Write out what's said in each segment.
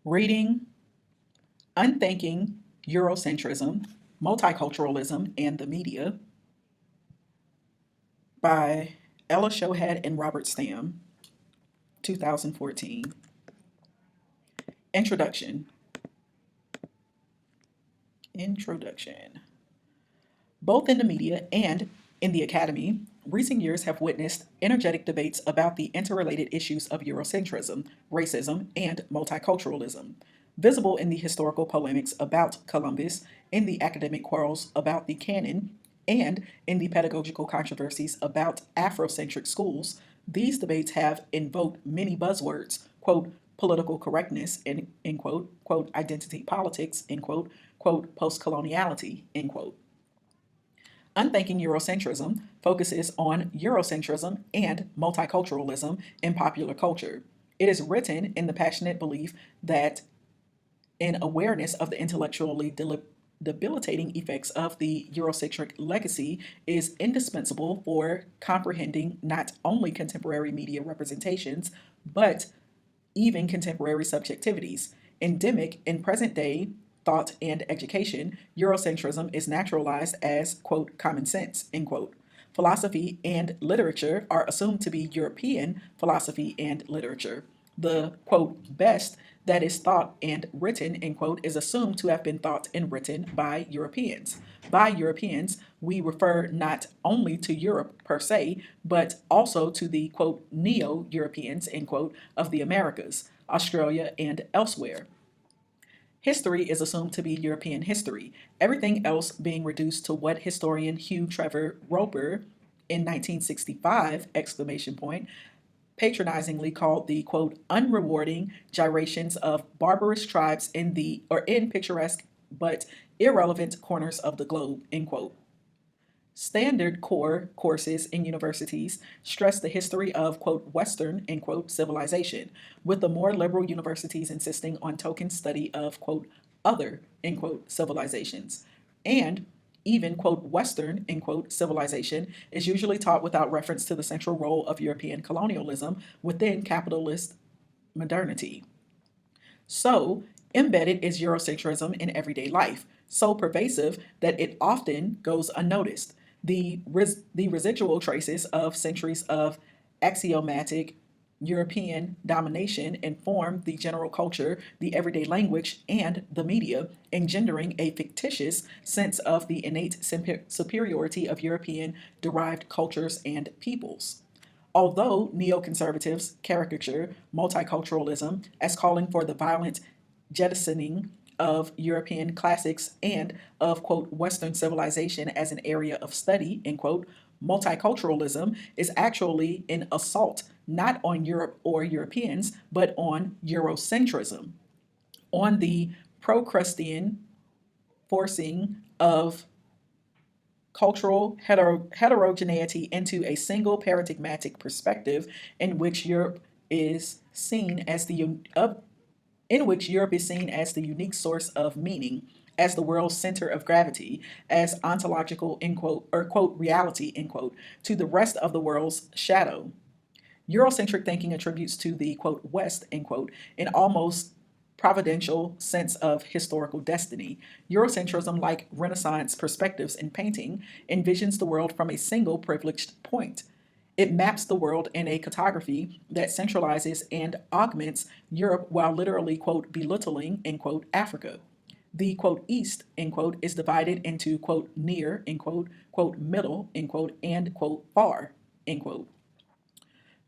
reading Unthinking Eurocentrism, Multiculturalism, and the Media by Ella Shohat and Robert Stam, 2014. Introduction. Both in the media and in the academy, recent years have witnessed energetic debates about the interrelated issues of Eurocentrism, racism, and multiculturalism. Visible in the historical polemics about Columbus, in the academic quarrels about the canon, and in the pedagogical controversies about Afrocentric schools, these debates have invoked many buzzwords, quote, political correctness, end quote, identity politics, end quote, post-coloniality, end quote. Unthinking Eurocentrism focuses on Eurocentrism and multiculturalism in popular culture. It is written in the passionate belief that an awareness of the intellectually debilitating effects of the Eurocentric legacy is indispensable for comprehending not only contemporary media representations, but even contemporary subjectivities. Endemic in present day thought and education, Eurocentrism is naturalized as, quote, common sense, end quote. Philosophy and literature are assumed to be European philosophy and literature. The, quote, best that is thought and written, end quote, is assumed to have been thought and written by Europeans. By Europeans, we refer not only to Europe per se, but also to the, quote, neo-Europeans, end quote, of the Americas, Australia, and elsewhere. History is assumed to be European history, everything else being reduced to what historian Hugh Trevor Roper in 1965, exclamation point, patronizingly called the, quote, unrewarding gyrations of barbarous tribes in picturesque but irrelevant corners of the globe, end quote. Standard core courses in universities stress the history of, quote, Western, end quote, civilization, with the more liberal universities insisting on token study of, quote, other, end quote, civilizations. And even, quote, Western, end quote, civilization is usually taught without reference to the central role of European colonialism within capitalist modernity. So, embedded is Eurocentrism in everyday life, so pervasive that it often goes unnoticed. The residual traces of centuries of axiomatic European domination inform the general culture, the everyday language, and the media, engendering a fictitious sense of the innate superiority of European derived cultures and peoples. Although neoconservatives caricature multiculturalism as calling for the violent jettisoning of European classics and of, quote, Western civilization as an area of study, end quote, multiculturalism is actually an assault not on Europe or Europeans, but on Eurocentrism, on the Procrustean forcing of cultural heterogeneity into a single paradigmatic perspective in which Europe is seen as the unique source of meaning, as the world's center of gravity, as ontological, end quote, or, quote, reality, end quote, to the rest of the world's shadow. Eurocentric thinking attributes to the, quote, West, end quote, an almost providential sense of historical destiny. Eurocentrism, like Renaissance perspectives in painting, envisions the world from a single privileged point. It maps the world in a cartography that centralizes and augments Europe while literally, quote, belittling, end quote, Africa. The, quote, East, end quote, is divided into, quote, near, end quote, middle, end quote, and, quote, far, end quote,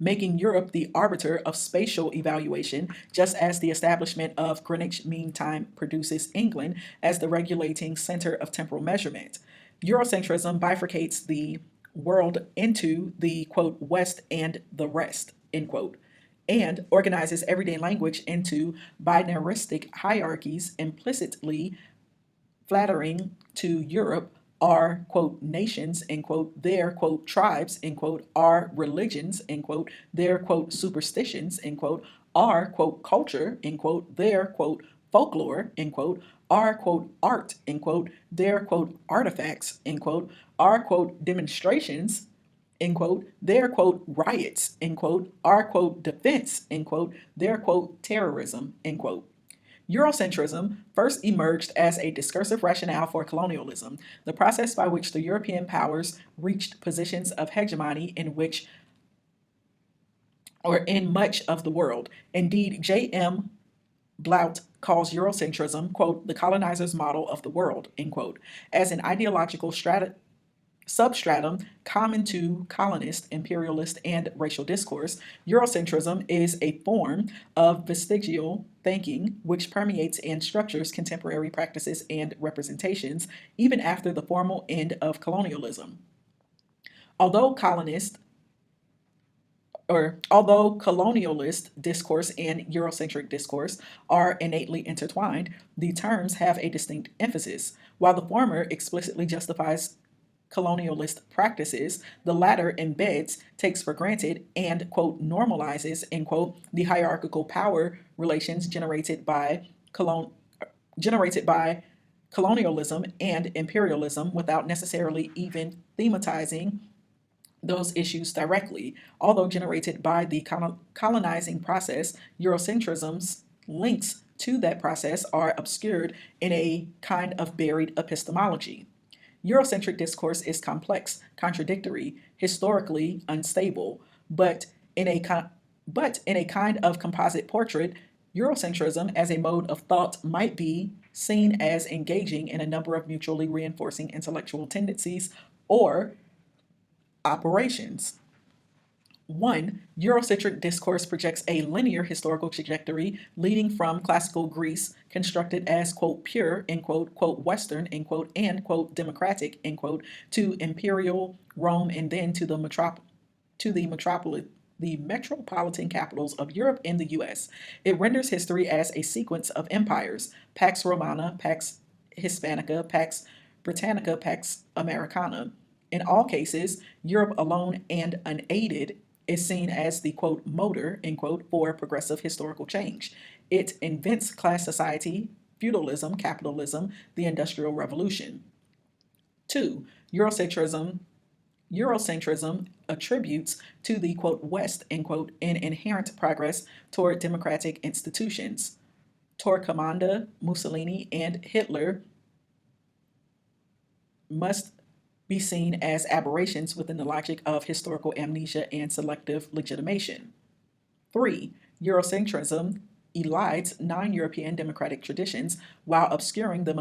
making Europe the arbiter of spatial evaluation, just as the establishment of Greenwich Mean Time produces England as the regulating center of temporal measurement. Eurocentrism bifurcates the world into the, quote, West and the rest, end quote, and organizes everyday language into binaristic hierarchies implicitly flattering to Europe are, quote, nations, end quote, their, quote, tribes, end quote, are religions, end quote, their, quote, superstitions, end quote, are, quote, culture, end quote, their, quote, folklore, end quote, are, quote, art, end quote, their, quote, artifacts, end quote, are, quote, demonstrations, end quote, their, quote, riots, end quote, our, quote, defense, end quote, their, quote, terrorism, end quote. Eurocentrism first emerged as a discursive rationale for colonialism, the process by which the European powers reached positions of hegemony in which or in much of the world. Indeed, J.M. Blount calls Eurocentrism, quote, the colonizer's model of the world, end quote, as an ideological substratum common to colonist, imperialist, and racial discourse. Eurocentrism is a form of vestigial thinking which permeates and structures contemporary practices and representations even after the formal end of colonialism. Although colonist although colonialist discourse and Eurocentric discourse are innately intertwined, the terms have a distinct emphasis. While the former explicitly justifies colonialist practices, the latter embeds, takes for granted, and, quote, normalizes, end quote, the hierarchical power relations generated by colonialism and imperialism without necessarily even thematizing those issues directly. Although generated by the colonizing process, Eurocentrism's links to that process are obscured in a kind of buried epistemology. Eurocentric discourse is complex, contradictory, historically unstable, but in a kind of composite portrait, Eurocentrism as a mode of thought might be seen as engaging in a number of mutually reinforcing intellectual tendencies or operations. One, Eurocentric discourse projects a linear historical trajectory leading from classical Greece, constructed as, quote, pure, end quote, Western, end quote, and, quote, democratic, end quote, to imperial Rome and then to the metropolitan capitals of Europe and the US. It renders history as a sequence of empires, Pax Romana, Pax Hispanica, Pax Britannica, Pax Americana. In all cases, Europe alone and unaided is seen as the, quote, motor, end quote, for progressive historical change. It invents class society, feudalism, capitalism, the Industrial Revolution. Two, Eurocentrism attributes to the, quote, West, end quote, an inherent progress toward democratic institutions. Torquemada, Mussolini, and Hitler must be seen as aberrations within the logic of historical amnesia and selective legitimation. 3. Eurocentrism elides non-European democratic traditions while obscuring the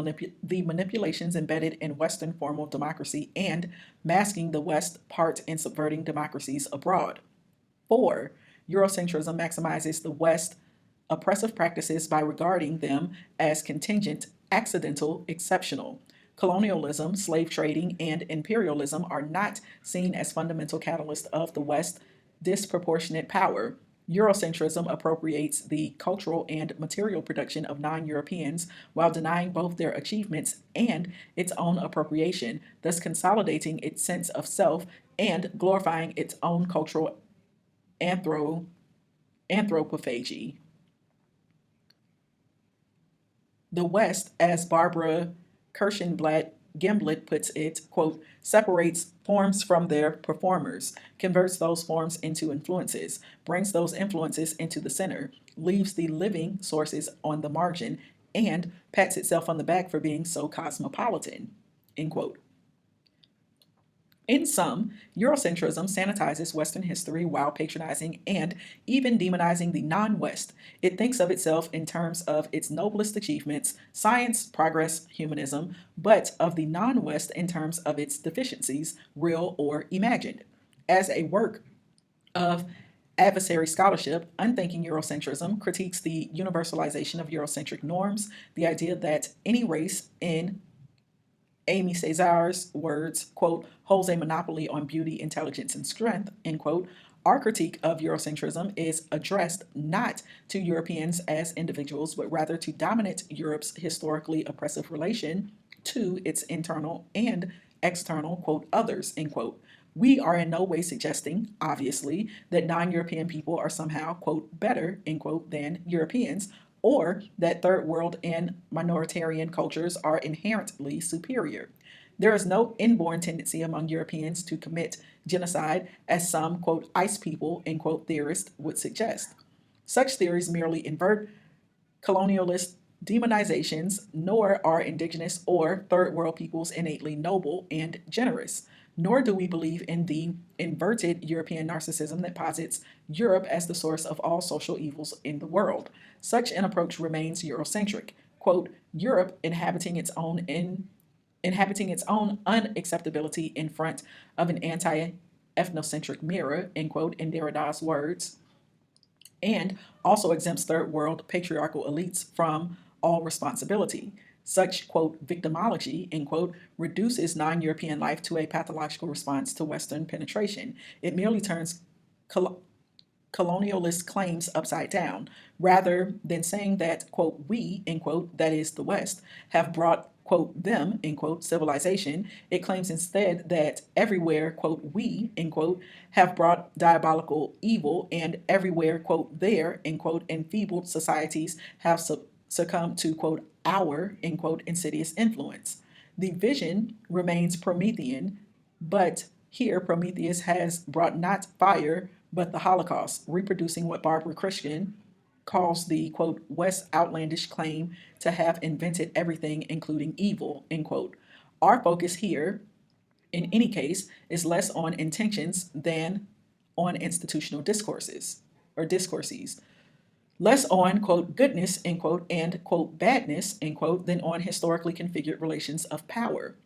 manipulations embedded in Western formal democracy and masking the West part in subverting democracies abroad. 4. Eurocentrism maximizes the West oppressive practices by regarding them as contingent, accidental, exceptional. Colonialism, slave trading, and imperialism are not seen as fundamental catalysts of the West's disproportionate power. Eurocentrism appropriates the cultural and material production of non-Europeans while denying both their achievements and its own appropriation, thus consolidating its sense of self and glorifying its own cultural anthropophagy. The West, as Barbara Kirshenblatt Gimblett puts it, quote, separates forms from their performers, converts those forms into influences, brings those influences into the center, leaves the living sources on the margin, and pats itself on the back for being so cosmopolitan, end quote. In sum, Eurocentrism sanitizes Western history while patronizing and even demonizing the non-West. It thinks of itself in terms of its noblest achievements, science, progress, humanism, but of the non-West in terms of its deficiencies, real or imagined. As a work of adversary scholarship, Unthinking Eurocentrism critiques the universalization of Eurocentric norms, the idea that any race, in Amy Cesar's words, quote, holds a monopoly on beauty, intelligence, and strength, end quote. Our critique of Eurocentrism is addressed not to Europeans as individuals, but rather to dominant Europe's historically oppressive relation to its internal and external, quote, others, end quote. We are in no way suggesting, obviously, that non-European people are somehow, quote, better, end quote, than Europeans, or that third world and minoritarian cultures are inherently superior. There is no inborn tendency among Europeans to commit genocide, as some, quote, ice people, end quote, theorists would suggest. Such theories merely invert colonialist demonizations, nor are indigenous or third world peoples innately noble and generous. Nor do we believe in the inverted European narcissism that posits Europe as the source of all social evils in the world. Such an approach remains Eurocentric. Quote, Europe inhabiting its own unacceptability in front of an anti-ethnocentric mirror, end quote, in Derrida's words, and also exempts third world patriarchal elites from all responsibility. Such, quote, victimology, end quote, reduces non European life to a pathological response to Western penetration. It merely turns colonialist claims upside down. Rather than saying that, quote, we, end quote, that is the West, have brought, quote, them, end quote, civilization, it claims instead that everywhere, quote, we, end quote, have brought diabolical evil, and everywhere, quote, their, end quote, enfeebled societies have succumbed to, quote, our, end quote, insidious influence. The vision remains Promethean, but here Prometheus has brought not fire, but the Holocaust, reproducing what Barbara Christian calls the, quote, West outlandish claim to have invented everything, including evil, end quote. Our focus here, in any case, is less on intentions than on institutional discourses or discourses. Less on, quote, goodness, end quote, and, quote, badness, end quote, than on historically configured relations of power.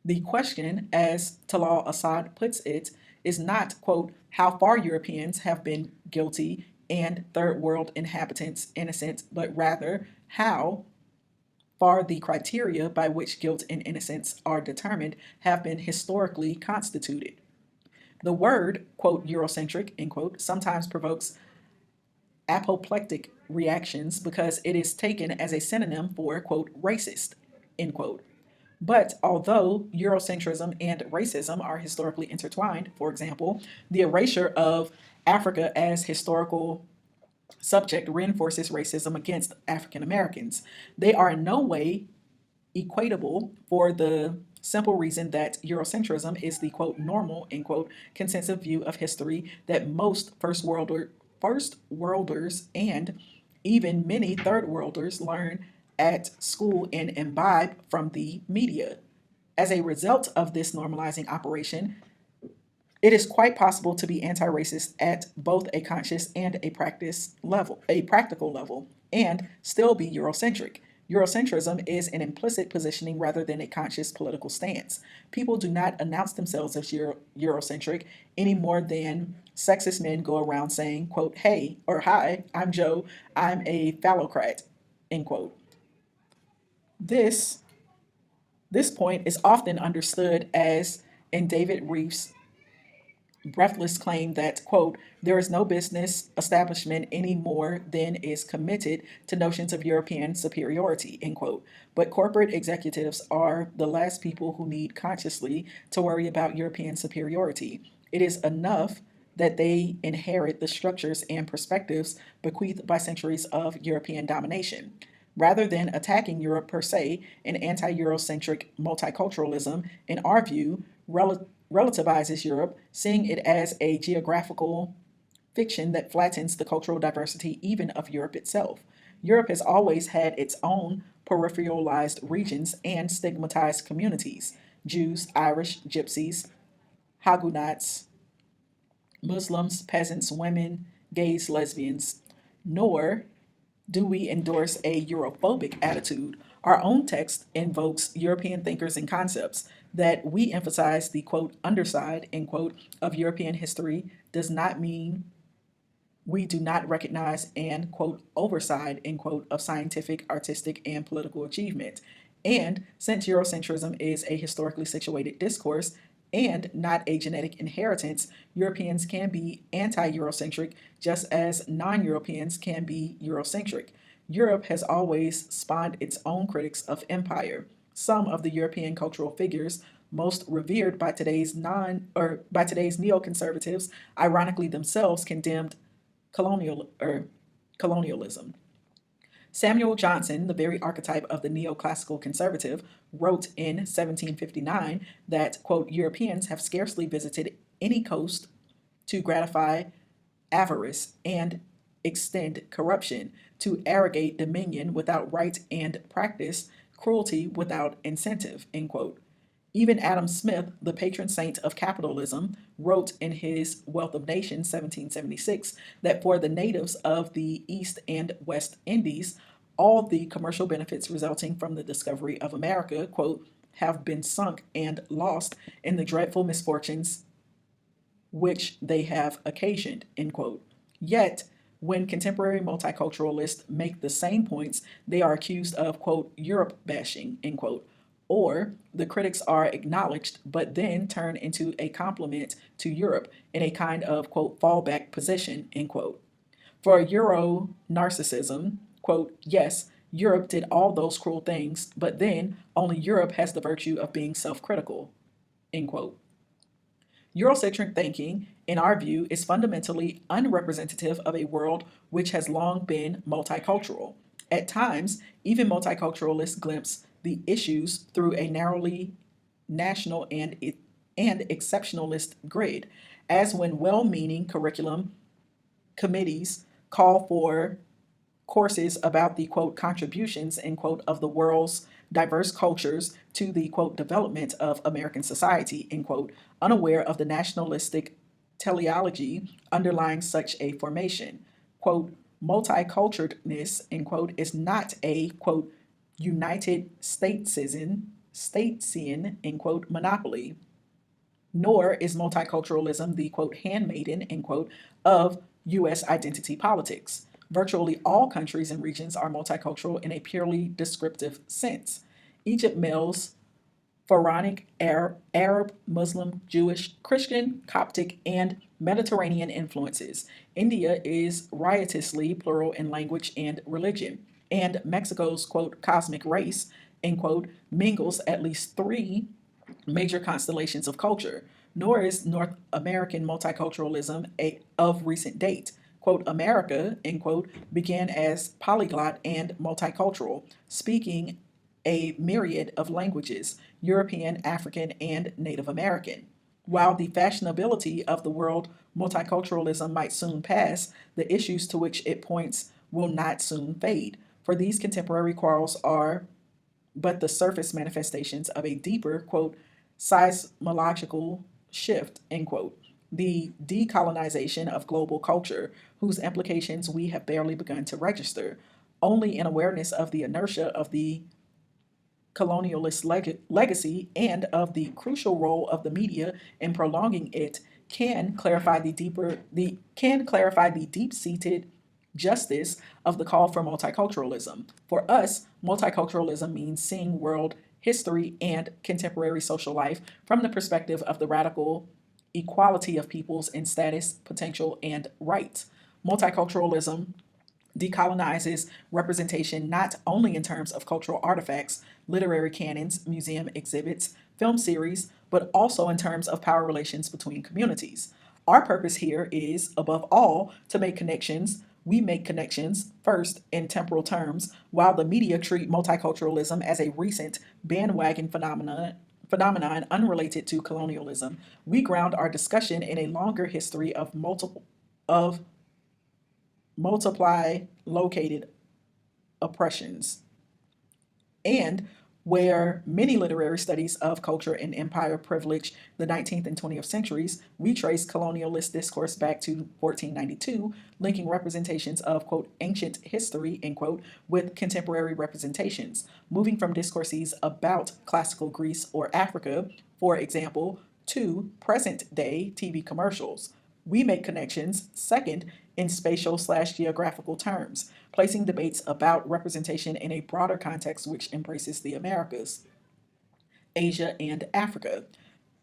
The question, as Talal Assad puts it, is not, quote, how far Europeans have been guilty and third world inhabitants innocent, but rather how far the criteria by which guilt and innocence are determined have been historically constituted. The word, quote, Eurocentric, end quote, sometimes provokes apoplectic reactions because it is taken as a synonym for, quote, racist, end quote. But although Eurocentrism and racism are historically intertwined, for example, the erasure of Africa as historical subject reinforces racism against African Americans. They are in no way equatable for the simple reason that Eurocentrism is the, quote, normal, end quote, consensus view of history that most first worlders and even many third worlders learn at school and imbibe from the media. As a result of this normalizing operation, it is quite possible to be anti-racist at both a conscious and a practical level, and still be Eurocentric. Eurocentrism is an implicit positioning rather than a conscious political stance. People do not announce themselves as Eurocentric any more than sexist men go around saying, quote, hey, or hi, I'm Joe, I'm a phallocrat, end quote. This point is often understood as in David Reef's breathless claim that, quote, there is no business establishment any more than is committed to notions of European superiority, end quote. But corporate executives are the last people who need consciously to worry about European superiority. It is enough that they inherit the structures and perspectives bequeathed by centuries of European domination. Rather than attacking Europe per se, an anti-Eurocentric multiculturalism, in our view, relativizes Europe, seeing it as a geographical fiction that flattens the cultural diversity even of Europe itself. Europe has always had its own peripheralized regions and stigmatized communities: Jews, Irish, Gypsies, Huguenots, Muslims, peasants, women, gays, lesbians. Nor do we endorse a Europhobic attitude. Our own text invokes European thinkers and concepts. That we emphasize the, quote, underside, end quote, of European history does not mean we do not recognize an, quote, overside, end quote, of scientific, artistic, and political achievement. And since Eurocentrism is a historically situated discourse and not a genetic inheritance, Europeans can be anti-Eurocentric just as non-Europeans can be Eurocentric. Europe has always spawned its own critics of empire. Some of the European cultural figures most revered by today's neoconservatives, ironically themselves condemned colonialism. Samuel Johnson, the very archetype of the neoclassical conservative, wrote in 1759 that, quote, Europeans have scarcely visited any coast to gratify avarice and extend corruption. to arrogate dominion without right and practice cruelty without incentive, end quote. Even Adam Smith, the patron saint of capitalism, wrote in his Wealth of Nations, 1776, that for the natives of the East and West Indies, all the commercial benefits resulting from the discovery of America, quote, have been sunk and lost in the dreadful misfortunes which they have occasioned, end quote. Yet, when contemporary multiculturalists make the same points, they are accused of, quote, Europe bashing, end quote. Or the critics are acknowledged, but then turn into a compliment to Europe in a kind of, quote, fallback position, end quote. For Euro narcissism, quote, yes, Europe did all those cruel things, but then only Europe has the virtue of being self critical, end quote. Eurocentric thinking, in our view, is fundamentally unrepresentative of a world which has long been multicultural. At times, even multiculturalists glimpse the issues through a narrowly national and exceptionalist grid, as when well-meaning curriculum committees call for courses about the quote contributions end quote of the world's diverse cultures to the quote development of American society end quote, unaware of the nationalistic teleology underlying such a formation. Quote, multiculturedness end quote is not a quote United Statesian end quote monopoly, nor is multiculturalism the quote handmaiden end quote of U.S. identity politics. Virtually all countries and regions are multicultural in a purely descriptive sense. Egypt melds Pharaonic, Arab, Muslim, Jewish, Christian, Coptic, and Mediterranean influences. India is riotously plural in language and religion. And Mexico's, quote, cosmic race, end quote, mingles at least three major constellations of culture. Nor is North American multiculturalism of recent date. Quote, America, end quote, began as polyglot and multicultural, speaking a myriad of languages, European, African, and Native American. While the fashionability of the world multiculturalism might soon pass, the issues to which it points will not soon fade, for these contemporary quarrels are but the surface manifestations of a deeper, quote, seismological shift, end quote. The decolonization of global culture, whose implications we have barely begun to register. Only in awareness of the inertia of the colonialist legacy and of the crucial role of the media in prolonging it can clarify the deep-seated justice of the call for multiculturalism. For us, multiculturalism means seeing world history and contemporary social life from the perspective of the radical equality of peoples in status, potential, and rights. Multiculturalism decolonizes representation not only in terms of cultural artifacts, literary canons, museum exhibits, film series, but also in terms of power relations between communities. Our purpose here is, above all, to make connections. We make connections, first, in temporal terms, while the media treat multiculturalism as a recent bandwagon phenomenon unrelated to colonialism. We ground our discussion in a longer history of multiply located oppressions, and where many literary studies of culture and empire privilege the 19th and 20th centuries, we trace colonialist discourse back to 1492, linking representations of, quote, ancient history, end quote, with contemporary representations, moving from discourses about classical Greece or Africa, for example, to present-day TV commercials. We make connections, second, in spatial/geographical terms, placing debates about representation in a broader context which embraces the Americas, Asia, and Africa.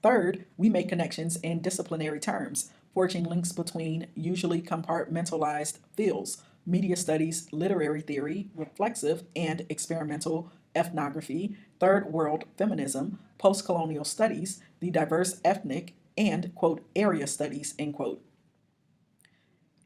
Third, we make connections in disciplinary terms, forging links between usually compartmentalized fields, media studies, literary theory, reflexive and experimental ethnography, third world feminism, post-colonial studies, the diverse ethnic, and, quote, area studies, end quote.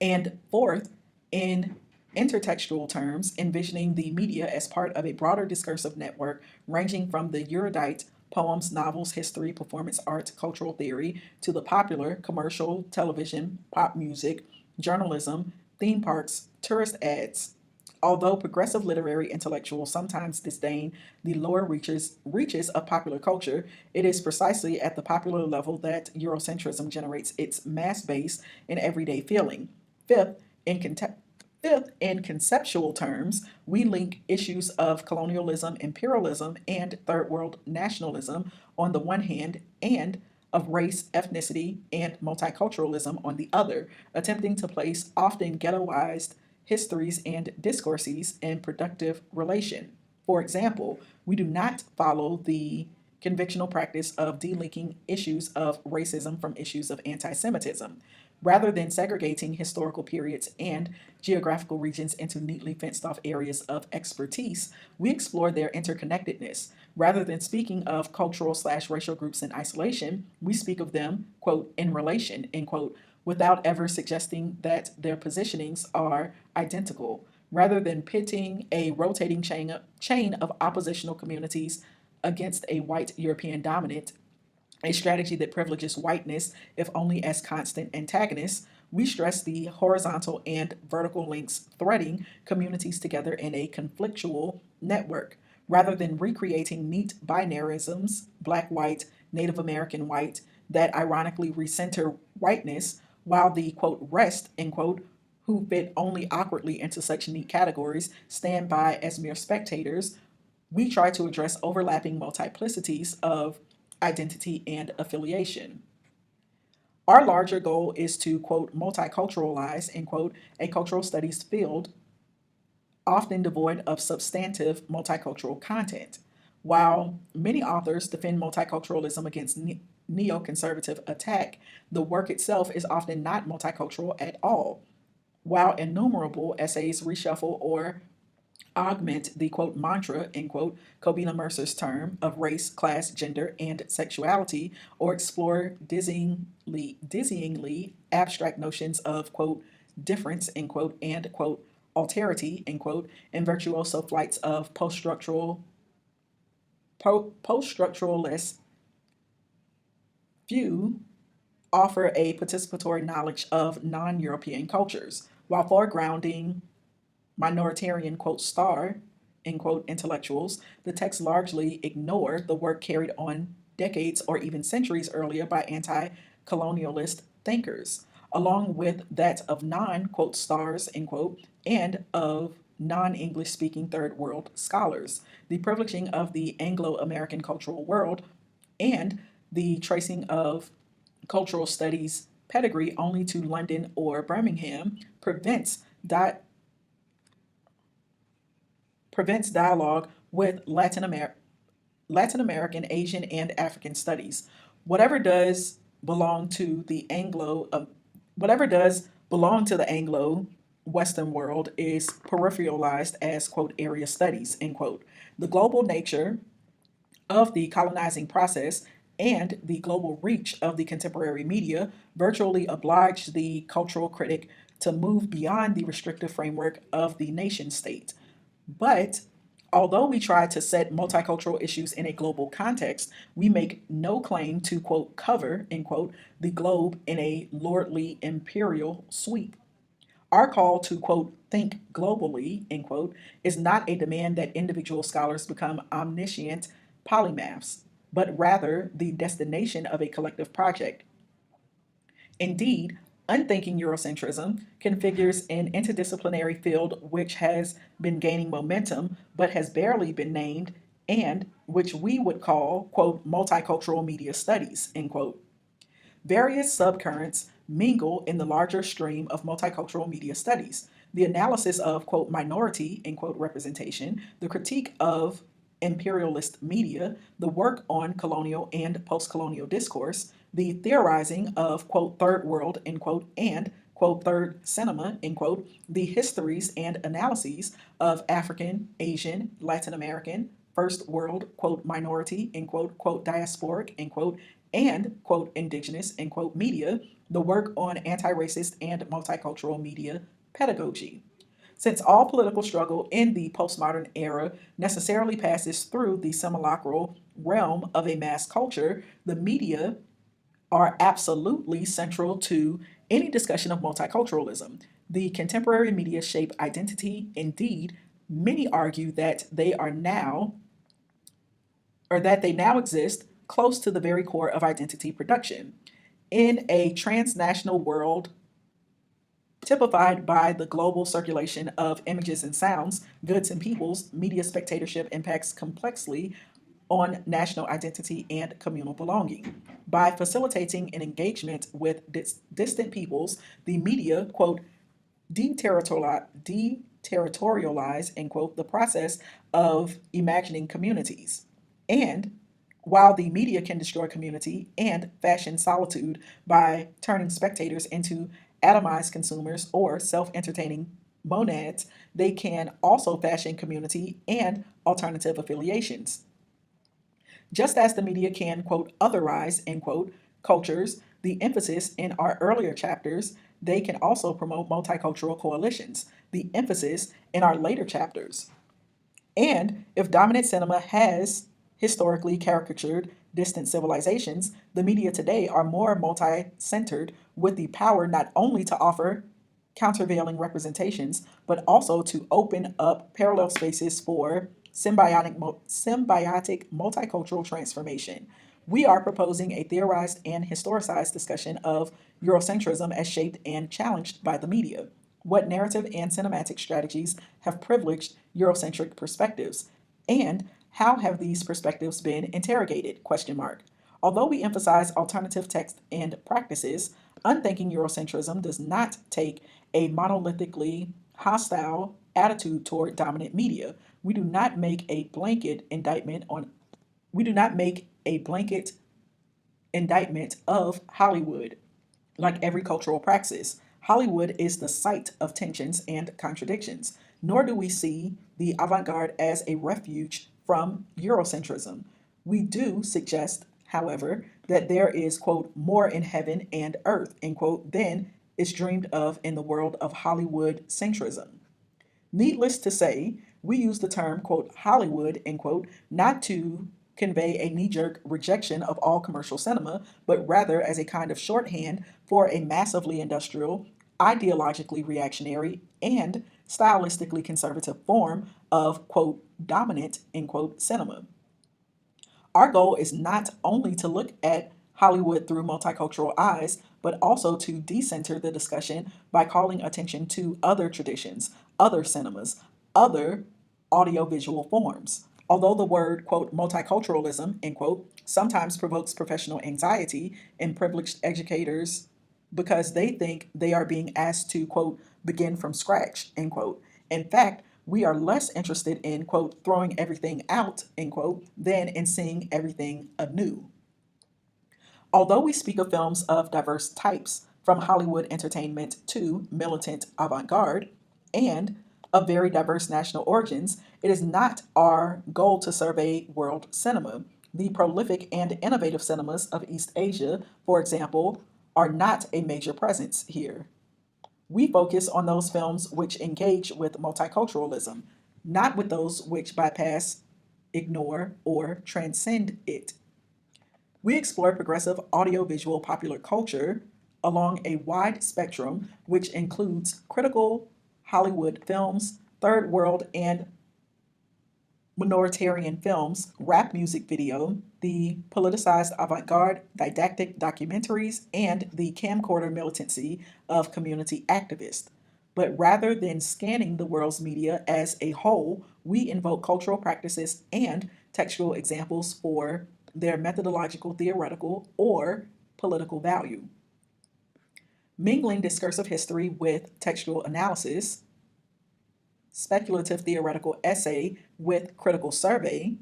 And fourth, in intertextual terms, envisioning the media as part of a broader discursive network ranging from the erudite poems, novels, history, performance art, cultural theory, to the popular, commercial, television, pop music, journalism, theme parks, tourist ads, Although progressive literary intellectuals sometimes disdain the lower reaches of popular culture, it is precisely at the popular level that Eurocentrism generates its mass base and everyday feeling. Fifth, in, conte- Fifth, in conceptual terms, we link issues of colonialism, imperialism, and third world nationalism on the one hand, and of race, ethnicity, and multiculturalism on the other, attempting to place often ghettoized histories and discourses in productive relation. For example, we do not follow the convictional practice of delinking issues of racism from issues of anti Semitism. Rather than segregating historical periods and geographical regions into neatly fenced off areas of expertise, we explore their interconnectedness. Rather than speaking of cultural/racial groups in isolation, we speak of them, quote, in relation, end quote, without ever suggesting that their positionings are identical. Rather than pitting a rotating chain of oppositional communities against a white European dominant, a strategy that privileges whiteness, if only as constant antagonists, we stress the horizontal and vertical links threading communities together in a conflictual network. Rather than recreating neat binarisms, black white, Native American white, that ironically recenter whiteness, while the quote rest, end quote, who fit only awkwardly into such neat categories, stand by as mere spectators, we try to address overlapping multiplicities of identity and affiliation. Our larger goal is to, quote, multiculturalize, end quote, a cultural studies field often devoid of substantive multicultural content. While many authors defend multiculturalism against neoconservative attack, the work itself is often not multicultural at all. While innumerable essays reshuffle or augment the quote mantra, end quote, Cobina Mercer's term of race, class, gender, and sexuality, or explore dizzyingly abstract notions of quote difference, end quote, and quote alterity, end quote, and virtuoso flights of post-structuralist few offer a participatory knowledge of non-European cultures, while foregrounding minoritarian quote star end quote intellectuals, the texts largely ignore the work carried on decades or even centuries earlier by anti-colonialist thinkers, along with that of non quote stars end quote and of non-English speaking third world scholars. The privileging of the Anglo-American cultural world and the tracing of cultural studies pedigree only to London or Birmingham prevents dialogue with Latin American, Asian, and African studies. Whatever does belong to the Anglo, whatever does belong to the Anglo Western world is peripheralized as quote area studies end quote. The global nature of the colonizing process and the global reach of the contemporary media virtually oblige the cultural critic to move beyond the restrictive framework of the nation state. But although we try to set multicultural issues in a global context, we make no claim to, quote, cover, end quote, the globe in a lordly imperial sweep. Our call to, quote, think globally, end quote, is not a demand that individual scholars become omniscient polymaths, but rather the destination of a collective project. Indeed, Unthinking Eurocentrism configures an interdisciplinary field which has been gaining momentum but has barely been named, and which we would call, quote, multicultural media studies, end quote. Various subcurrents mingle in the larger stream of multicultural media studies. The analysis of, quote, minority, end quote, representation, the critique of imperialist media, the work on colonial and post colonial discourse, the theorizing of, quote, third world, end quote, and, quote, third cinema, end quote, the histories and analyses of African, Asian, Latin American, first world, quote, minority, end quote, diasporic, end quote, and, quote, indigenous, end quote, media, the work on anti racist and multicultural media pedagogy. Since all political struggle in the postmodern era necessarily passes through the simulacral realm of a mass culture, the media are absolutely central to any discussion of multiculturalism. The contemporary media shape identity. Indeed, many argue that they are now, or that they now exist close to the very core of identity production. In a transnational world typified by the global circulation of images and sounds, goods and peoples, media spectatorship impacts complexly on national identity and communal belonging. By facilitating an engagement with distant peoples, the media, quote, deterritorialize, end quote, the process of imagining communities. And while the media can destroy community and fashion solitude by turning spectators into atomized consumers or self entertaining monads, they can also fashion community and alternative affiliations. Just as the media can, quote, otherize, end quote, cultures, the emphasis in our earlier chapters, they can also promote multicultural coalitions, the emphasis in our later chapters. And if dominant cinema has historically caricatured distant civilizations, the media today are more multi centered with the power not only to offer countervailing representations, but also to open up parallel spaces for symbiotic multicultural transformation. We are proposing a theorized and historicized discussion of Eurocentrism as shaped and challenged by the media. What narrative and cinematic strategies have privileged Eurocentric perspectives? And how have these perspectives been interrogated? Question mark. Although we emphasize alternative texts and practices, Unthinking Eurocentrism does not take a monolithically hostile attitude toward dominant media. We do not make a blanket indictment on we do not make a blanket indictment of Hollywood. Like every cultural praxis, Hollywood is the site of tensions and contradictions, nor do we see the avant garde as a refuge from Eurocentrism. We do suggest, however, that there is, quote, more in heaven and earth, end quote, than is dreamed of in the world of Hollywood centrism. Needless to say, we use the term, quote, Hollywood, end quote, not to convey a knee jerk rejection of all commercial cinema, but rather as a kind of shorthand for a massively industrial, ideologically reactionary, and stylistically conservative form of, quote, dominant, end quote, cinema. Our goal is not only to look at Hollywood through multicultural eyes, but also to decenter the discussion by calling attention to other traditions, other cinemas, other audiovisual forms. Although the word, quote, multiculturalism, end quote, sometimes provokes professional anxiety in privileged educators because they think they are being asked to, quote, begin from scratch, end quote. In fact, we are less interested in, quote, throwing everything out, end quote, than in seeing everything anew. Although we speak of films of diverse types, from Hollywood entertainment to militant avant garde, and of very diverse national origins, it is not our goal to survey world cinema. The prolific and innovative cinemas of East Asia, for example, are not a major presence here. We focus on those films which engage with multiculturalism, not with those which bypass, ignore, or transcend it. We explore progressive audiovisual popular culture along a wide spectrum, which includes critical Hollywood films, third world and minoritarian films, rap music video, the politicized avant garde, didactic documentaries, and the camcorder militancy of community activists. But rather than scanning the world's media as a whole, we invoke cultural practices and textual examples for their methodological, theoretical, or political value. Mingling discursive history with textual analysis, speculative theoretical essay with critical survey,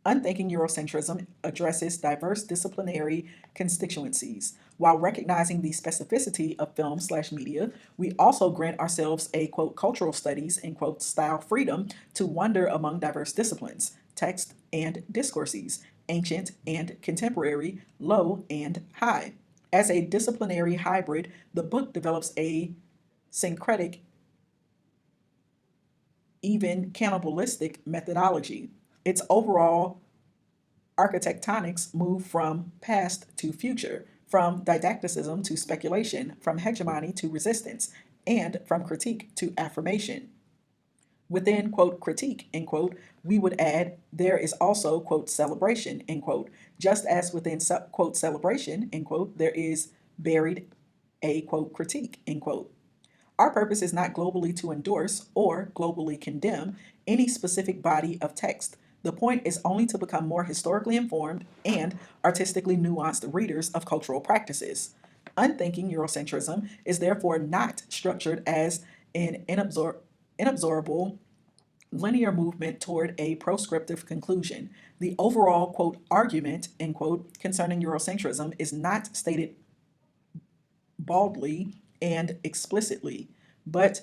Unthinking Eurocentrism addresses diverse disciplinary constituencies. While recognizing the specificity of film/media, we also grant ourselves a, quote, cultural studies, end quote, style freedom to wander among diverse disciplines, text and discourses, ancient and contemporary, low and high. As a disciplinary hybrid, the book develops a syncretic, even cannibalistic methodology. Its overall architectonics move from past to future, from didacticism to speculation, from hegemony to resistance, and from critique to affirmation. Within, quote, critique, end quote, we would add, there is also, quote, celebration, end quote, just as within, quote, celebration, end quote, there is buried a, quote, critique, end quote. Our purpose is not globally to endorse or globally condemn any specific body of text. The point is only to become more historically informed and artistically nuanced readers of cultural practices. Unthinking Eurocentrism is therefore not structured as an inabsorbable linear movement toward a proscriptive conclusion. The overall, quote, argument, end quote, concerning Eurocentrism is not stated baldly and explicitly, but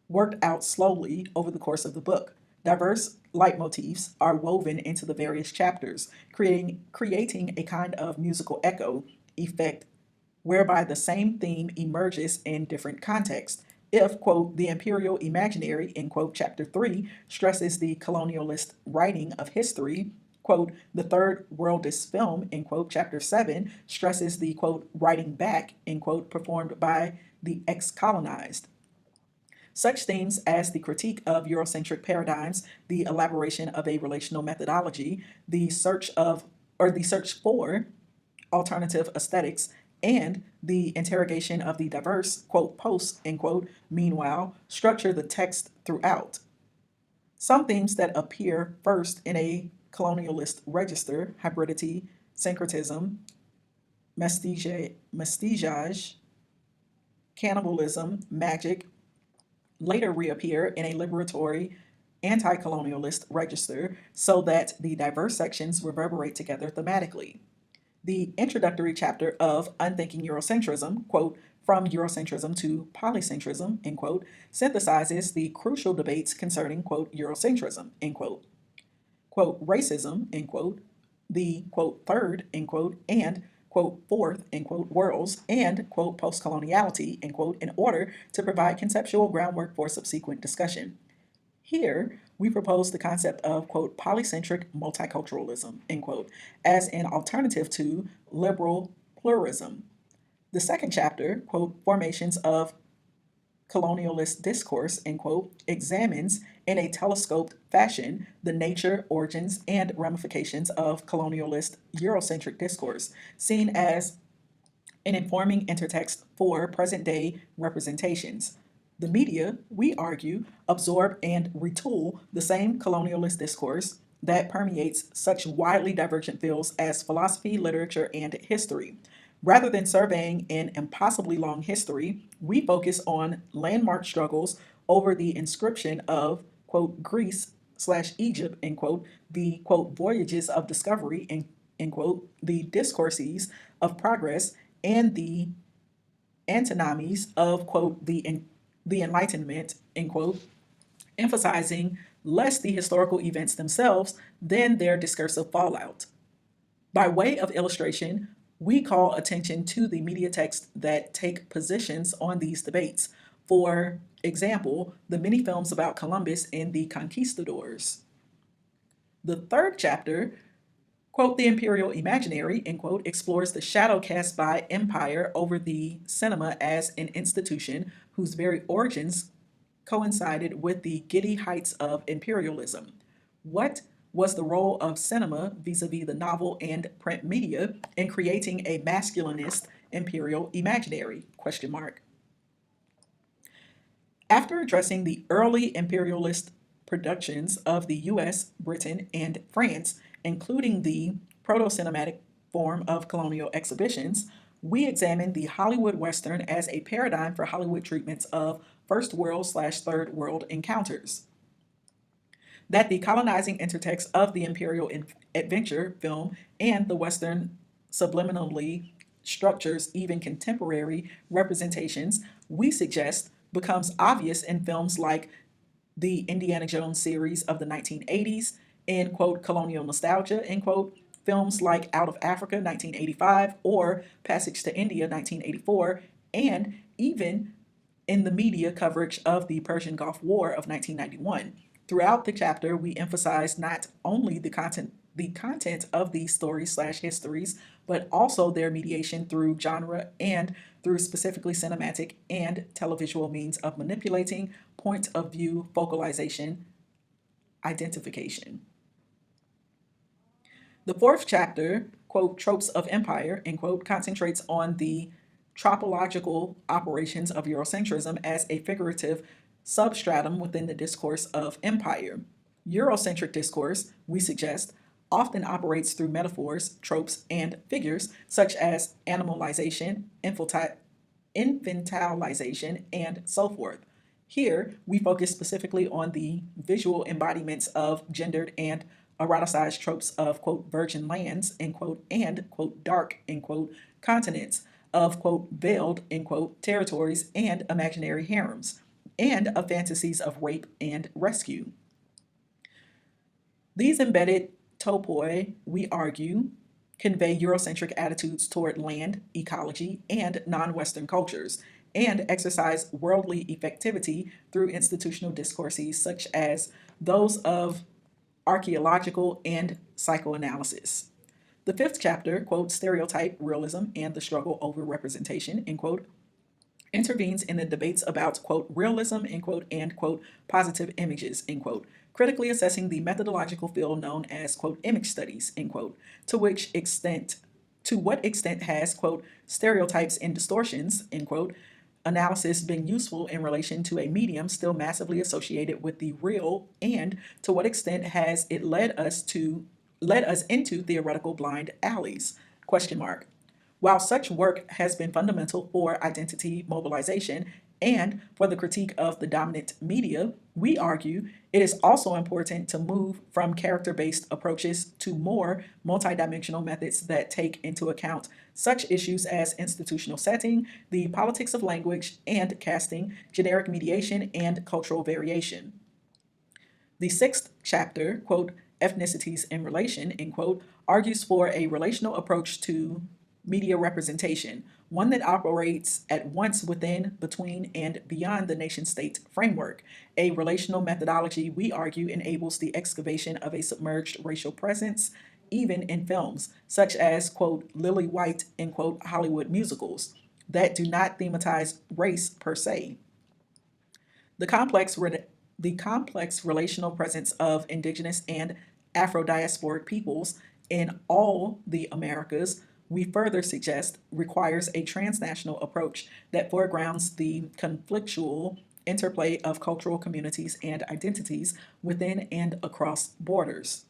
worked out slowly over the course of the book. Diverse leitmotifs are woven into the various chapters, creating a kind of musical echo effect whereby the same theme emerges in different contexts. If, quote, the imperial imaginary, in quote, chapter 3, stresses the colonialist writing of history, quote, the third worldist film, in quote, chapter 7, stresses the, quote, writing back, in quote, performed by the ex-colonized. Such themes as the critique of Eurocentric paradigms, the elaboration of a relational methodology, the search for alternative aesthetics, and the interrogation of the diverse, quote, post, end quote, meanwhile, structure the text throughout. Some themes that appear first in a colonialist register, hybridity, syncretism, mestige, cannibalism, magic, later reappear in a liberatory anti-colonialist register so that the diverse sections reverberate together thematically. The introductory chapter of Unthinking Eurocentrism, quote, from Eurocentrism to polycentrism, end quote, synthesizes the crucial debates concerning, quote, Eurocentrism, end quote. Quote, racism, end quote, the, quote, third, end quote, and, quote, fourth, end quote, worlds, and, quote, post-coloniality, end quote, in order to provide conceptual groundwork for subsequent discussion. Here, we propose the concept of, quote, polycentric multiculturalism, end quote, as an alternative to liberal pluralism. The second chapter, quote, formations of colonialist discourse, end quote, examines in a telescoped fashion the nature, origins, and ramifications of colonialist Eurocentric discourse, seen as an informing intertext for present-day representations. The media, we argue, absorb and retool the same colonialist discourse that permeates such widely divergent fields as philosophy, literature, and history. Rather than surveying an impossibly long history, we focus on landmark struggles over the inscription of, quote, Greece slash Egypt, end quote, the, quote, voyages of discovery, end quote, the discourses of progress, and the antinomies of, quote, the Enlightenment, end quote, emphasizing less the historical events themselves than their discursive fallout. By way of illustration, we call attention to the media texts that take positions on these debates. For example, the many films about Columbus and the conquistadors. The third chapter, quote, the imperial imaginary, end quote, explores the shadow cast by empire over the cinema as an institution whose very origins coincided with the giddy heights of imperialism. What was the role of cinema vis-a-vis the novel and print media in creating a masculinist imperial imaginary? Question mark. After addressing the early imperialist productions of the US, Britain, and France, including the proto-cinematic form of colonial exhibitions, we examined the Hollywood Western as a paradigm for Hollywood treatments of first world slash third world encounters. That the colonizing intertext of the imperial adventure film and the Western subliminally structures even contemporary representations, we suggest becomes obvious in films like the Indiana Jones series of the 1980s, in, quote, colonial nostalgia, end quote, films like Out of Africa, 1985, or Passage to India, 1984, and even in the media coverage of the Persian Gulf War of 1991. Throughout the chapter, we emphasize not only the the content of these stories/histories, but also their mediation through genre and through specifically cinematic and televisual means of manipulating point of view focalization identification. The fourth chapter, quote, Tropes of Empire, end quote, concentrates on the tropological operations of Eurocentrism as a figurative substratum within the discourse of empire. Eurocentric discourse, we suggest, often operates through metaphors, tropes, and figures such as animalization, infantilization, and so forth. Here, we focus specifically on the visual embodiments of gendered and eroticized tropes of, quote, virgin lands, end quote, and, quote, dark, end quote, continents, of, quote, veiled, end quote, territories and imaginary harems, and of fantasies of rape and rescue. These embedded topoi, we argue, convey Eurocentric attitudes toward land, ecology, and non-Western cultures, and exercise worldly effectivity through institutional discourses such as those of archaeological and psychoanalysis. The fifth chapter, quote, Stereotype, Realism, and the Struggle over Representation, end quote, intervenes in the debates about, quote, realism, end quote, and, quote, positive images, end quote, critically assessing the methodological field known as, quote, image studies, end quote, to what extent has, quote, stereotypes and distortions, end quote, analysis been useful in relation to a medium still massively associated with the real, and to what extent has it led us into theoretical blind alleys? Question mark. While such work has been fundamental for identity mobilization and for the critique of the dominant media, we argue it is also important to move from character-based approaches to more multidimensional methods that take into account such issues as institutional setting, the politics of language and casting, generic mediation, and cultural variation. The sixth chapter, quote, Ethnicities in Relation, end quote, argues for a relational approach to media representation, one that operates at once within, between, and beyond the nation-state framework. A relational methodology, we argue, enables the excavation of a submerged racial presence, even in films, such as, quote, Lily White, end quote, Hollywood musicals, that do not thematize race per se. The complex relational presence of indigenous and Afro-diasporic peoples in all the Americas, we further suggest, requires a transnational approach that foregrounds the conflictual interplay of cultural communities and identities within and across borders.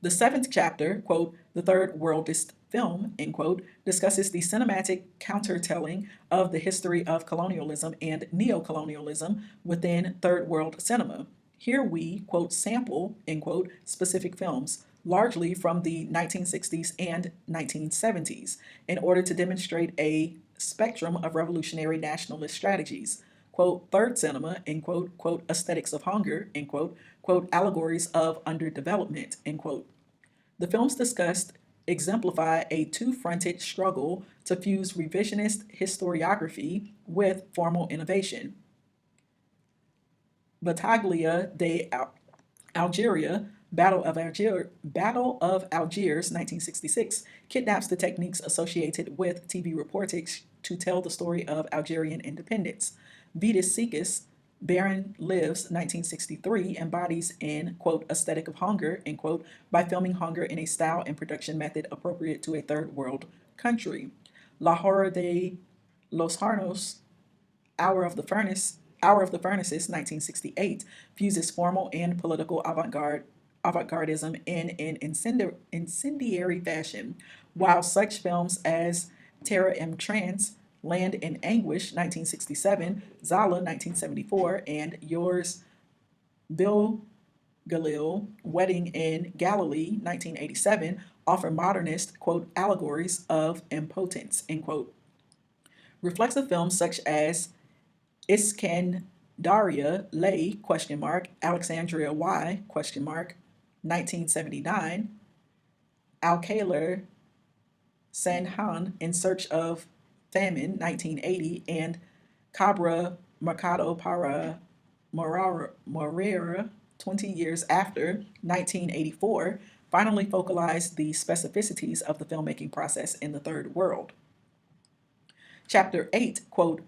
The seventh chapter, quote, The Third Worldist Film, end quote, discusses the cinematic countertelling of the history of colonialism and neocolonialism within third world cinema. Here we, quote, sample, end quote, specific films, largely from the 1960s and 1970s, in order to demonstrate a spectrum of revolutionary nationalist strategies. Quote, third cinema, end quote, quote, aesthetics of hunger, end quote, quote, allegories of underdevelopment, end quote. The films discussed exemplify a two-fronted struggle to fuse revisionist historiography with formal innovation. Battaglia de Algeria, Battle of Algiers, 1966, kidnaps the techniques associated with TV reportage to tell the story of Algerian independence. Vidas Secas, Barren Lives, 1963, embodies an, quote, aesthetic of hunger, end quote, by filming hunger in a style and production method appropriate to a third world country. La Hora de los Hornos, Hour of the Furnaces, 1968, fuses formal and political avant-gardism in an incendiary fashion, while such films as Terra M. Trance, Land in Anguish, 1967, Zala, 1974, and Yours Bill Galil, Wedding in Galilee, 1987, offer modernist, quote, allegories of impotence, end quote. Reflexive films such as Iskandaria Lay, question mark, Alexandria Y, question mark, 1979, Al-Khaler Sanhan, In Search of Famine, 1980, and Cabra Mercado para Morera, 20 years after 1984, finally focalized the specificities of the filmmaking process in the Third World. Chapter 8, quote,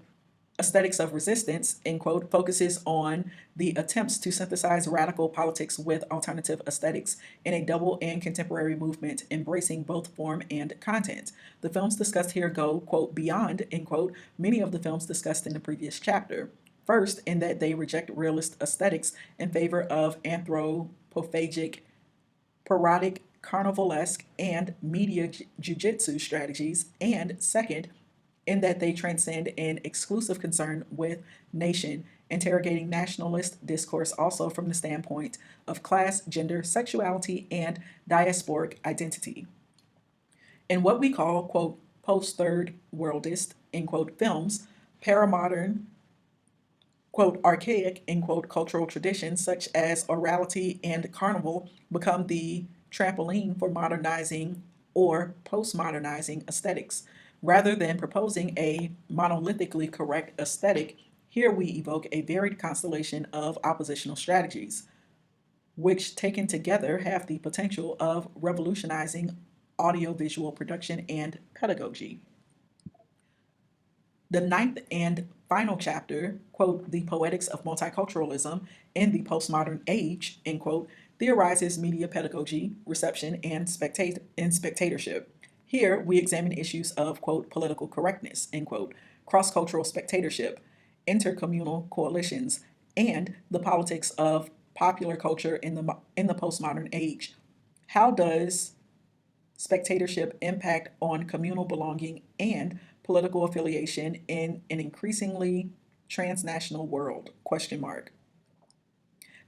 Aesthetics of Resistance, end quote, focuses on the attempts to synthesize radical politics with alternative aesthetics in a double and contemporary movement embracing both form and content. The films discussed here go, quote, beyond, end quote, many of the films discussed in the previous chapter. First, in that they reject realist aesthetics in favor of anthropophagic, parodic, carnivalesque, and media jujitsu strategies, and second, in that they transcend an exclusive concern with nation, interrogating nationalist discourse also from the standpoint of class, gender, sexuality, and diasporic identity. In what we call, quote, post-third worldist, end quote, films, paramodern, quote, archaic, end quote, cultural traditions such as orality and carnival become the trampoline for modernizing or postmodernizing aesthetics. Rather than proposing a monolithically correct aesthetic, here we evoke a varied constellation of oppositional strategies, which taken together have the potential of revolutionizing audiovisual production and pedagogy. The ninth and final chapter, quote, The Poetics of Multiculturalism in the Postmodern Age, end quote, theorizes media pedagogy, reception, and spectatorship. Here, we examine issues of, quote, political correctness, end quote, cross-cultural spectatorship, intercommunal coalitions, and the politics of popular culture in the postmodern age. How does spectatorship impact on communal belonging and political affiliation in an increasingly transnational world? Question mark.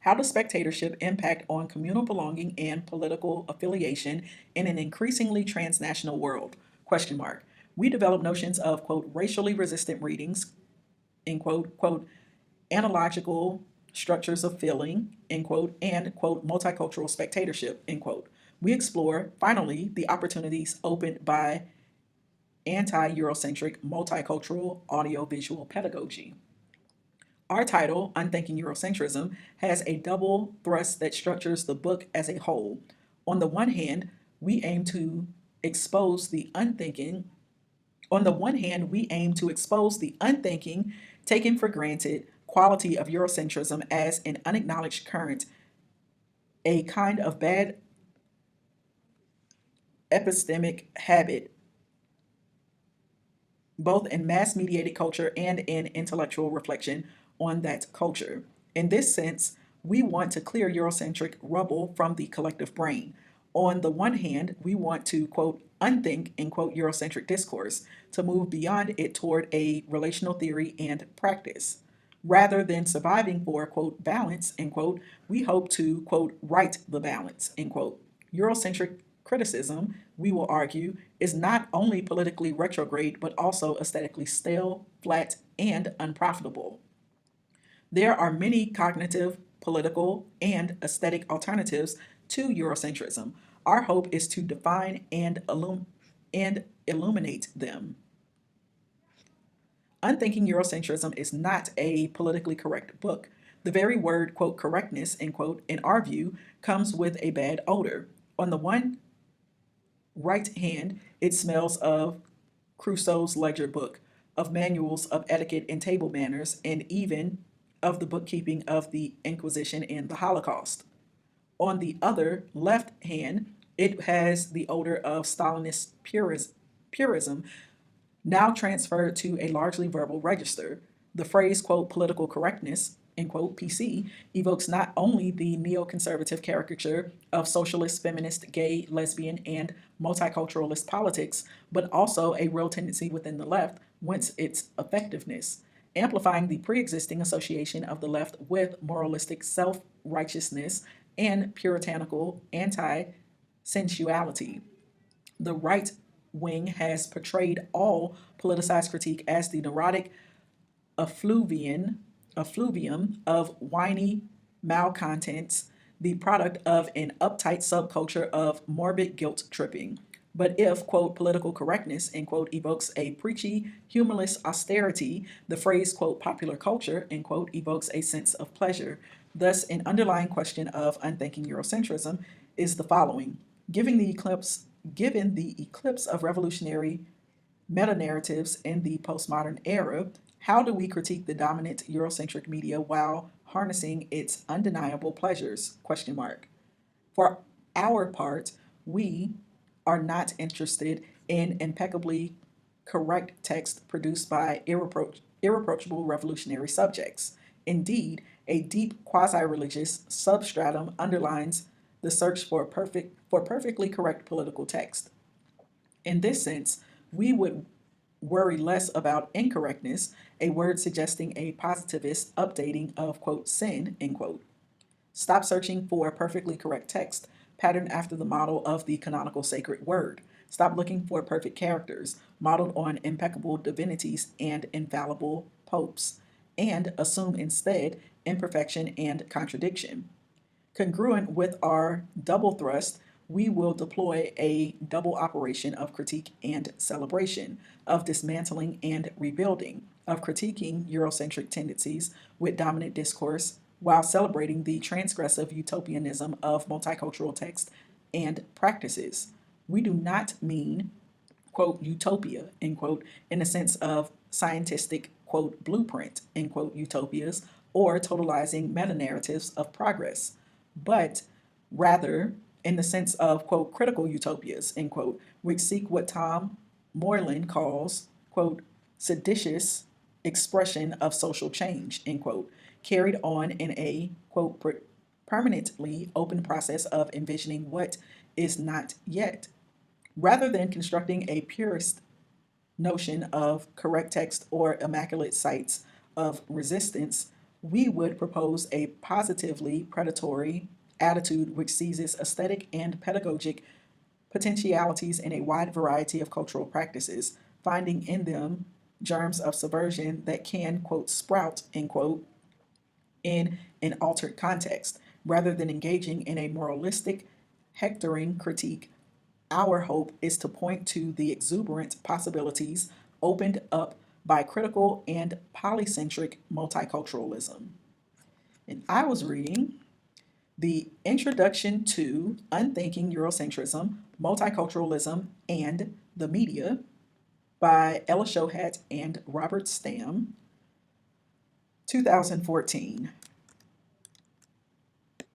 How does spectatorship impact on communal belonging and political affiliation in an increasingly transnational world? Question mark. We develop notions of, quote, racially resistant readings, end quote, analogical structures of feeling, end quote, and, quote, multicultural spectatorship, end quote. We explore, finally, the opportunities opened by anti-Eurocentric multicultural audiovisual pedagogy. Our title, Unthinking Eurocentrism, has a double thrust that structures the book as a whole. On the one hand, we aim to expose the unthinking. On the one hand, we aim to expose the unthinking, taken for granted quality of Eurocentrism as an unacknowledged current, a kind of bad epistemic habit, both in mass mediated culture and in intellectual reflection on that culture. In this sense, we want to clear Eurocentric rubble from the collective brain. On the one hand, we want to, quote, unthink, end quote, Eurocentric discourse, to move beyond it toward a relational theory and practice. Rather than surviving for, quote, balance, end quote, we hope to, quote, right the balance, end quote. Eurocentric criticism, we will argue, is not only politically retrograde, but also aesthetically stale, flat, and unprofitable. There are many cognitive, political, and aesthetic alternatives to Eurocentrism. Our hope is to define and illuminate them. Unthinking Eurocentrism is not a politically correct book. The very word, quote, correctness, end quote, in our view, comes with a bad odor. On the one right hand, it smells of Crusoe's ledger book, of manuals of etiquette and table manners, and even of the bookkeeping of the Inquisition and the Holocaust. On the other left hand, it has the odor of Stalinist purism, now transferred to a largely verbal register. The phrase, quote, political correctness, end quote, PC, evokes not only the neoconservative caricature of socialist, feminist, gay, lesbian, and multiculturalist politics, but also a real tendency within the left, whence its effectiveness, amplifying the pre-existing association of the left with moralistic self-righteousness and puritanical anti-sensuality. The right wing has portrayed all politicized critique as the neurotic effluvium of whiny malcontents, the product of an uptight subculture of morbid guilt tripping. But if, quote, political correctness, end quote, evokes a preachy, humorless austerity, the phrase, quote, popular culture, end quote, evokes a sense of pleasure. Thus, an underlying question of Unthinking Eurocentrism is the following. Given the eclipse of revolutionary meta-narratives in the postmodern era, how do we critique the dominant Eurocentric media while harnessing its undeniable pleasures? Question mark. For our part, we are not interested in impeccably correct text produced by irreproachable revolutionary subjects. Indeed, a deep quasi-religious substratum underlines the search for perfectly correct political text. In this sense, we would worry less about incorrectness, a word suggesting a positivist updating of, quote, sin, end quote. Stop searching for a perfectly correct text, patterned after the model of the canonical sacred word. Stop looking for perfect characters, modeled on impeccable divinities and infallible popes, and assume instead imperfection and contradiction. Congruent with our double thrust, we will deploy a double operation of critique and celebration, of dismantling and rebuilding, of critiquing Eurocentric tendencies with dominant discourse while celebrating the transgressive utopianism of multicultural text and practices. We do not mean, quote, utopia, end quote, in the sense of scientific, quote, blueprint, end quote, utopias, or totalizing meta narratives of progress, but rather in the sense of, quote, critical utopias, end quote, which seek what Tom Moreland calls, quote, seditious expression of social change, end quote, carried on in a, quote, permanently open process of envisioning what is not yet, rather than constructing a purist notion of correct text or immaculate sites of resistance. We would propose a positively predatory attitude which seizes aesthetic and pedagogic potentialities in a wide variety of cultural practices, finding in them germs of subversion that can, quote, sprout, end quote, in an altered context, rather than engaging in a moralistic, hectoring critique. Our hope is to point to the exuberant possibilities opened up by critical and polycentric multiculturalism. And I was reading The Introduction to Unthinking Eurocentrism, Multiculturalism, and the Media by Ella Shohat and Robert Stam, 2014.